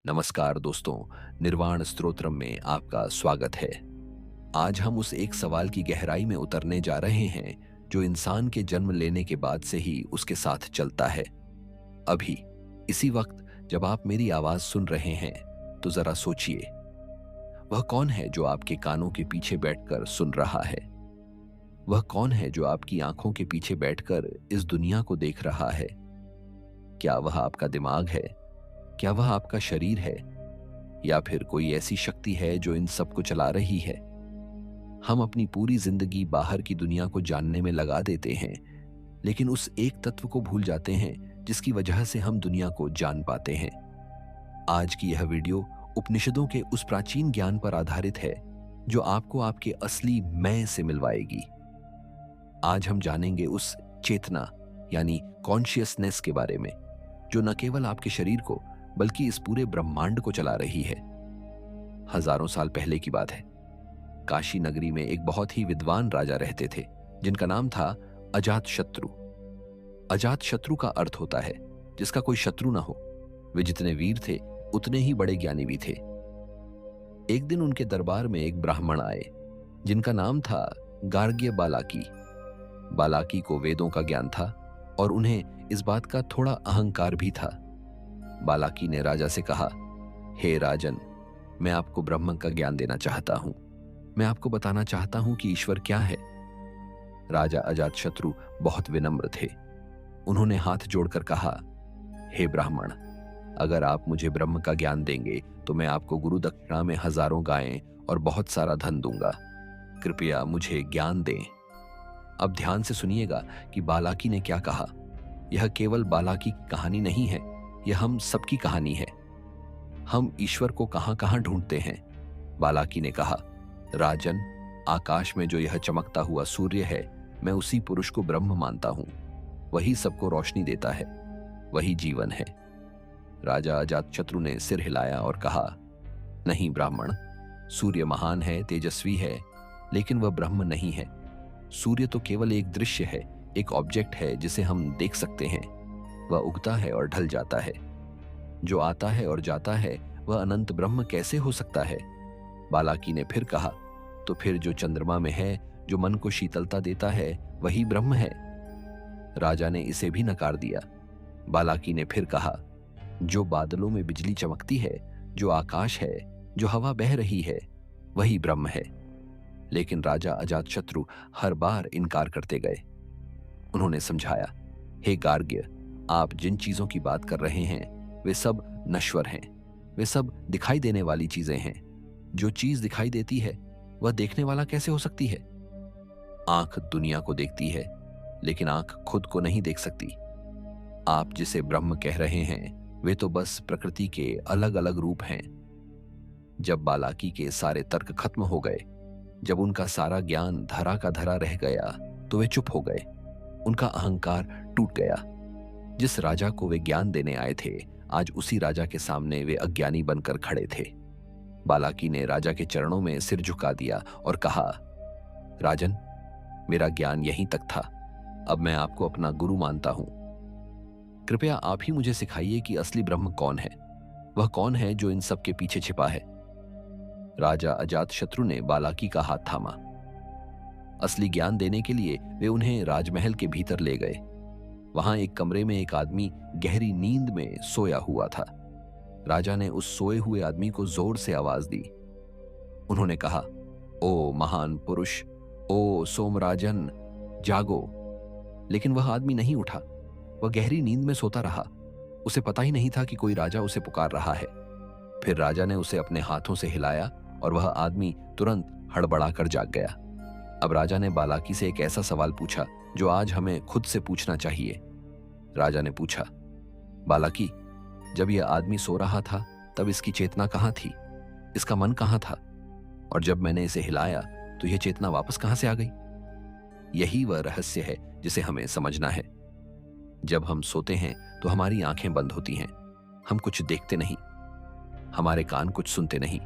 नमस्कार दोस्तों, निर्वाण स्तोत्रम में आपका स्वागत है। आज हम उस एक सवाल की गहराई में उतरने जा रहे हैं जो इंसान के जन्म लेने के बाद से ही उसके साथ चलता है। अभी इसी वक्त जब आप मेरी आवाज सुन रहे हैं तो जरा सोचिए, वह कौन है जो आपके कानों के पीछे बैठकर सुन रहा है? वह कौन है जो आपकी आंखों के पीछे बैठकर इस दुनिया को देख रहा है? क्या वह आपका दिमाग है? क्या वह आपका शरीर है? या फिर कोई ऐसी शक्ति है जो इन सब को चला रही है? हम अपनी पूरी जिंदगी बाहर की दुनिया को जानने में लगा देते हैं, लेकिन उस एक तत्व को भूल जाते हैं जिसकी वजह से हम दुनिया को जान पाते हैं। आज की यह वीडियो उपनिषदों के उस प्राचीन ज्ञान पर आधारित है जो आपको आपके असली मैं से मिलवाएगी। आज हम जानेंगे उस चेतना यानी कॉन्शियसनेस के बारे में जो न केवल आपके शरीर को बल्कि इस पूरे ब्रह्मांड को चला रही है। हजारों साल पहले की बात है। काशी नगरी में एक बहुत ही विद्वान राजा रहते थे जिनका नाम था अजातशत्रु। अजातशत्रु का अर्थ होता है जिसका कोई शत्रु ना हो। वे जितने वीर थे उतने ही बड़े ज्ञानी भी थे। एक दिन उनके दरबार में एक ब्राह्मण आए जिनका नाम था गार्ग्य बालाकी। बालाकी को वेदों का ज्ञान था और उन्हें इस बात का थोड़ा अहंकार भी था। बालाकी ने राजा से कहा, हे राजन, मैं आपको ब्रह्म का ज्ञान देना चाहता हूं। मैं आपको बताना चाहता हूं कि ईश्वर क्या है। राजा अजातशत्रु बहुत विनम्र थे। उन्होंने हाथ जोड़कर कहा, हे ब्राह्मण, अगर आप मुझे ब्रह्म का ज्ञान देंगे तो मैं आपको गुरु दक्षिणा में हजारों गायें और बहुत सारा धन दूंगा। कृपया मुझे ज्ञान दें। अब ध्यान से सुनिएगा कि बालाकी ने क्या कहा। यह केवल बालाकी की कहानी नहीं है, यह हम सबकी कहानी है। हम ईश्वर को कहां कहां ढूंढते हैं। बालाकी ने कहा, राजन, आकाश में जो यह चमकता हुआ सूर्य है, मैं उसी पुरुष को ब्रह्म मानता हूं। वही सबको रोशनी देता है, वही जीवन है। राजा अजातशत्रु ने सिर हिलाया और कहा, नहीं ब्राह्मण, सूर्य महान है, तेजस्वी है, लेकिन वह ब्रह्म नहीं है। सूर्य तो केवल एक दृश्य है, एक ऑब्जेक्ट है जिसे हम देख सकते हैं। वह उगता है और ढल जाता है। जो आता है और जाता है वह अनंत ब्रह्म कैसे हो सकता है? बालाकी ने फिर कहा, तो फिर जो चंद्रमा में है, जो मन को शीतलता देता है, वही ब्रह्म है। राजा ने इसे भी नकार दिया। बालाकी ने फिर कहा, जो बादलों में बिजली चमकती है, जो आकाश है, जो हवा बह रही है, वही ब्रह्म है। लेकिन राजा अजातशत्रु हर इनकार इनकार करते गए। उन्होंने समझाया, हे गार्ग्य, आप जिन चीजों की बात कर रहे हैं वे सब नश्वर हैं। वे सब दिखाई देने वाली चीजें हैं। जो चीज दिखाई देती है वह देखने वाला कैसे हो सकती है? आंख दुनिया को देखती है, लेकिन आंख खुद को नहीं देख सकती। आप जिसे ब्रह्म कह रहे हैं वे तो बस प्रकृति के अलग अलग रूप हैं। जब बालाकी के सारे तर्क खत्म हो गए, जब उनका सारा ज्ञान धरा का धरा रह गया, तो वे चुप हो गए। उनका अहंकार टूट गया। जिस राजा को वे ज्ञान देने आए थे, आज उसी राजा के सामने वे अज्ञानी बनकर खड़े थे। बालाकी ने राजा के चरणों में सिर झुका दिया और कहा, राजन, मेरा ज्ञान यहीं तक था। अब मैं आपको अपना गुरु मानता हूं। कृपया आप ही मुझे सिखाइए कि असली ब्रह्म कौन है। वह कौन है जो इन सब के पीछे छिपा है? राजा अजातशत्रु ने बालाकी का हाथ थामा। असली ज्ञान देने के लिए वे उन्हें राजमहल के भीतर ले गए। वहां एक कमरे में एक आदमी गहरी नींद में सोया हुआ था। राजा ने उस सोए हुए आदमी को जोर से आवाज दी। उन्होंने कहा, ओ महान पुरुष, ओ सोमराजन, जागो। लेकिन वह आदमी नहीं उठा। वह गहरी नींद में सोता रहा। उसे पता ही नहीं था कि कोई राजा उसे पुकार रहा है। फिर राजा ने उसे अपने हाथों से हिलाया और वह आदमी तुरंत हड़बड़ाकर जाग गया। अब राजा ने बालाकी से एक ऐसा सवाल पूछा जो आज हमें खुद से पूछना चाहिए। राजा ने पूछा, बालाकी, जब यह आदमी सो रहा था तब इसकी चेतना कहाँ थी? इसका मन कहाँ था? और जब मैंने इसे हिलाया तो यह चेतना वापस कहाँ से आ गई? यही वह रहस्य है जिसे हमें समझना है। जब हम सोते हैं तो हमारी आंखें बंद होती हैं। हम कुछ देखते नहीं, हमारे कान कुछ सुनते नहीं।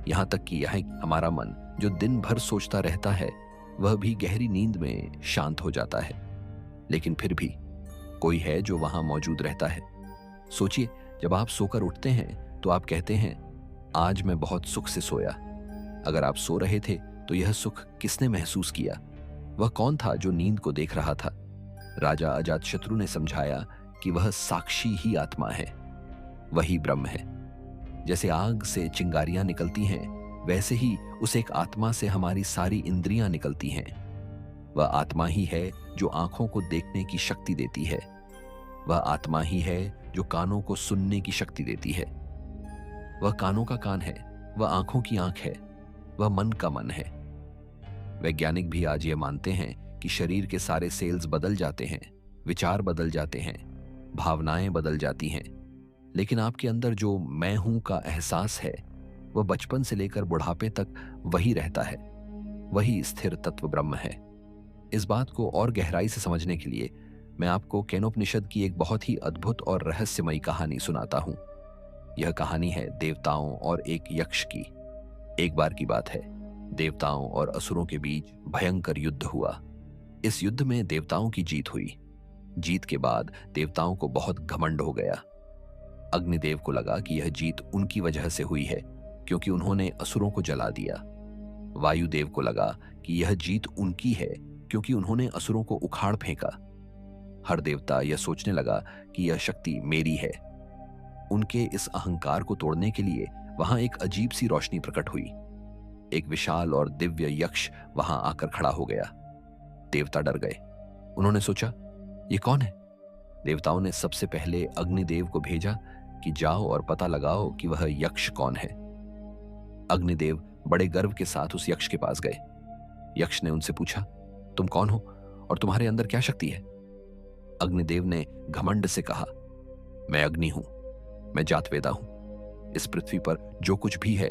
यहां तक कि यह हमारा मन जो दिन भर सोचता रहता है वह भी गहरी नींद में शांत हो जाता है। लेकिन फिर भी कोई है जो वहां मौजूद रहता है। सोचिए, जब आप सोकर उठते हैं तो आप कहते हैं, आज मैं बहुत सुख से सोया। अगर आप सो रहे थे तो यह सुख किसने महसूस किया? वह कौन था जो नींद को देख रहा था? राजा अजातशत्रु ने समझाया कि वह साक्षी ही आत्मा है, वही ब्रह्म है। जैसे आग से चिंगारियां निकलती हैं, वैसे ही उस एक आत्मा से हमारी सारी इंद्रियां निकलती हैं। वह आत्मा ही है जो आंखों को देखने की शक्ति देती है। वह आत्मा ही है जो कानों को सुनने की शक्ति देती है। वह कानों का कान है, वह आंखों की आंख है, वह मन का मन है। वैज्ञानिक भी आज ये मानते हैं कि शरीर के सारे सेल्स बदल जाते हैं, विचार बदल जाते हैं, भावनाएं बदल जाती हैं, लेकिन आपके अंदर जो मैं हूं का एहसास है वह बचपन से लेकर बुढ़ापे तक वही रहता है। वही स्थिर तत्व ब्रह्म है। इस बात को और गहराई से समझने के लिए मैं आपको केनोपनिषद की एक बहुत ही अद्भुत और रहस्यमयी कहानी सुनाता हूं। यह कहानी है देवताओं और एक यक्ष की। एक बार की बात है, देवताओं और असुरों के बीच भयंकर युद्ध हुआ। इस युद्ध में देवताओं की जीत हुई। जीत के बाद देवताओं को बहुत घमंड हो गया। अग्निदेव को लगा कि यह जीत उनकी वजह से हुई है, क्योंकि उन्होंने असुरों को जला दिया। वायुदेव को लगा कि यह जीत उनकी है, क्योंकि उन्होंने असुरों को उखाड़ फेंका। हर देवता यह सोचने लगा कि यह शक्ति मेरी है। उनके इस अहंकार को तोड़ने के लिए वहां एक अजीब सी रोशनी प्रकट हुई। एक विशाल और दिव्य यक्ष वहां आकर खड़ा हो गया। देवता डर गए। उन्होंने सोचा, ये कौन है? देवताओं ने सबसे पहले अग्निदेव को भेजा कि जाओ और पता लगाओ कि वह यक्ष कौन है। अग्निदेव बड़े गर्व के साथ उस यक्ष के पास गए। यक्ष ने उनसे पूछा, तुम कौन हो और तुम्हारे अंदर क्या शक्ति है? अग्निदेव ने घमंड से कहा, मैं अग्नि हूं, मैं जातवेदा हूं। इस पृथ्वी पर जो कुछ भी है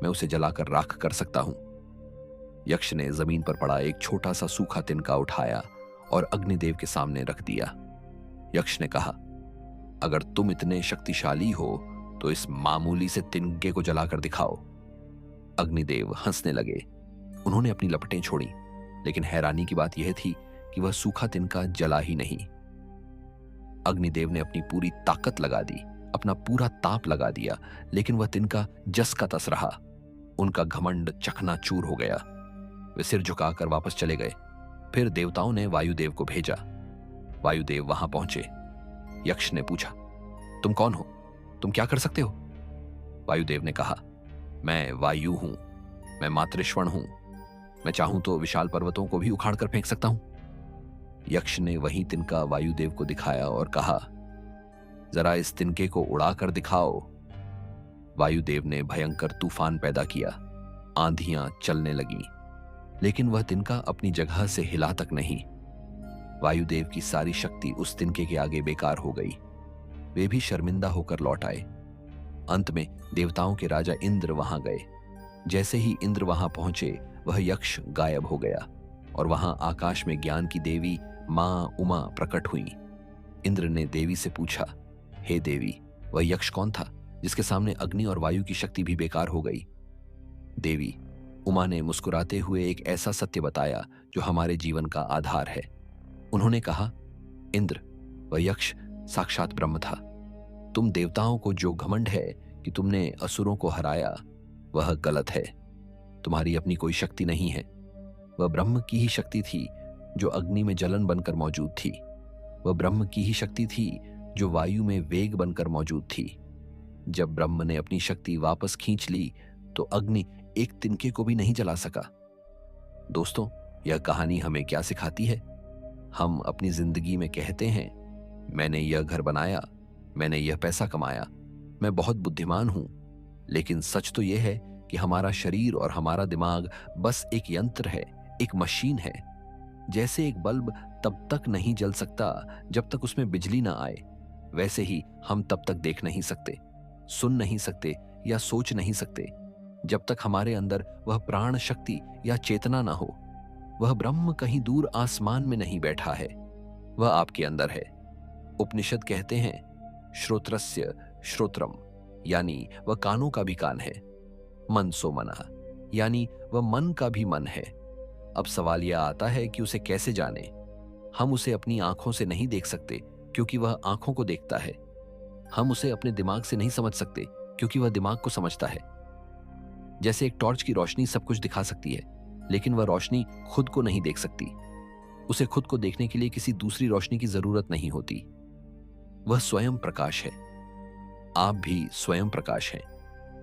मैं उसे जलाकर राख कर सकता हूं। यक्ष ने जमीन पर पड़ा एक छोटा सा सूखा तिनका उठाया और अग्निदेव के सामने रख दिया। यक्ष ने कहा, अगर तुम इतने शक्तिशाली हो तो इस मामूली से तिनके को जलाकर दिखाओ। अग्निदेव हंसने लगे। उन्होंने अपनी लपटें छोड़ी, लेकिन हैरानी की बात यह थी कि वह सूखा तिनका जला ही नहीं। अग्निदेव ने अपनी पूरी ताकत लगा दी, अपना पूरा ताप लगा दिया, लेकिन वह तिनका जस का तस रहा। उनका घमंड चकनाचूर हो गया। वे सिर झुकाकर वापस चले गए। फिर देवताओं ने वायुदेव को भेजा। वायुदेव वहां पहुंचे। यक्ष ने पूछा, तुम कौन हो? तुम क्या कर सकते हो? वायुदेव ने कहा, मैं वायु हूं, मैं मातृश्वण हूं, मैं चाहूं तो विशाल पर्वतों को भी उखाड़ कर फेंक सकता हूं। यक्ष ने वही तिनका वायुदेव को दिखाया और कहा, जरा इस तिनके को उड़ाकर दिखाओ। वायुदेव ने भयंकर तूफान पैदा किया। आंधियां चलने लगीं, लेकिन वह तिनका अपनी जगह से हिला तक नहीं। वायुदेव की सारी शक्ति उस तिनके के आगे बेकार हो गई। वे भी शर्मिंदा होकर लौट आए। अंत में देवताओं के राजा इंद्र वहां गए। जैसे ही इंद्र वहां पहुंचे, वह यक्ष गायब हो गया और वहां आकाश में ज्ञान की देवी मां उमा प्रकट हुई। इंद्र ने देवी से पूछा, हे देवी, वह यक्ष कौन था जिसके सामने अग्नि और वायु की शक्ति भी बेकार हो गई? देवी उमा ने मुस्कुराते हुए एक ऐसा सत्य बताया जो हमारे जीवन का आधार है। उन्होंने कहा, इंद्र, वह यक्ष साक्षात ब्रह्म था। तुम देवताओं को जो घमंड है कि तुमने असुरों को हराया, वह गलत है। तुम्हारी अपनी कोई शक्ति नहीं है। वह ब्रह्म की ही शक्ति थी जो अग्नि में जलन बनकर मौजूद थी। वह ब्रह्म की ही शक्ति थी जो वायु में वेग बनकर मौजूद थी। जब ब्रह्म ने अपनी शक्ति वापस खींच ली तो अग्नि एक तिनके को भी नहीं जला सका। दोस्तों, यह कहानी हमें क्या सिखाती है? हम अपनी जिंदगी में कहते हैं, मैंने यह घर बनाया, मैंने यह पैसा कमाया, मैं बहुत बुद्धिमान हूं। लेकिन सच तो यह है कि हमारा शरीर और हमारा दिमाग बस एक यंत्र है, एक मशीन है। जैसे एक बल्ब तब तक नहीं जल सकता जब तक उसमें बिजली ना आए, वैसे ही हम तब तक देख नहीं सकते, सुन नहीं सकते या सोच नहीं सकते जब तक हमारे अंदर वह प्राण शक्ति या चेतना ना हो। वह ब्रह्म कहीं दूर आसमान में नहीं बैठा है, वह आपके अंदर है। उपनिषद कहते हैं, श्रोत्रस्य श्रोत्रम, यानी वह कानों का भी कान है। मनसो मना, यानी वह मन का भी मन है। अब सवाल यह आता है कि उसे कैसे जाने? हम उसे अपनी आंखों से नहीं देख सकते क्योंकि वह आंखों को देखता है। हम उसे अपने दिमाग से नहीं समझ सकते क्योंकि वह दिमाग को समझता है। जैसे एक टॉर्च की रोशनी सब कुछ दिखा सकती है, लेकिन वह रोशनी खुद को नहीं देख सकती। उसे खुद को देखने के लिए किसी दूसरी रोशनी की जरूरत नहीं होती। वह स्वयं प्रकाश है। आप भी स्वयं प्रकाश हैं।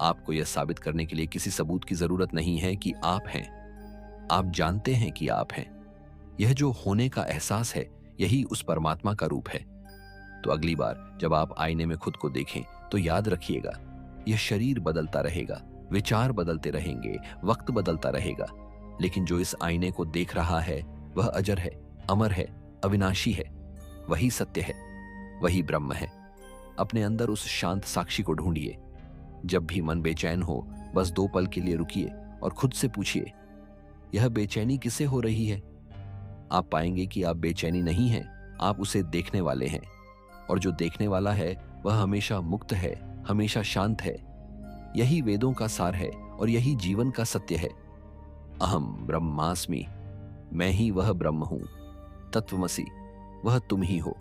आपको यह साबित करने के लिए किसी सबूत की जरूरत नहीं है कि आप हैं। आप जानते हैं कि आप हैं। यह जो होने का एहसास है, यही उस परमात्मा का रूप है। तो अगली बार जब आप आईने में खुद को देखें तो याद रखिएगा, यह शरीर बदलता रहेगा, विचार बदलते रहेंगे, वक्त बदलता रहेगा, लेकिन जो इस आईने को देख रहा है वह अजर है, अमर है, अविनाशी है। वही सत्य है, वही ब्रह्म है। अपने अंदर उस शांत साक्षी को ढूंढिए। जब भी मन बेचैन हो, बस 2 पल के लिए रुकिए और खुद से पूछिए, यह बेचैनी किससे हो रही है? आप पाएंगे कि आप बेचैनी नहीं हैं, आप उसे देखने वाले हैं। और जो देखने वाला है वह हमेशा मुक्त है, हमेशा शांत है। यही वेदों का सार है और यही जीवन का सत्य है। अहम ब्रह्मास्मि, मैं ही वह ब्रह्म हूं। तत्वमसि, वह तुम ही हो।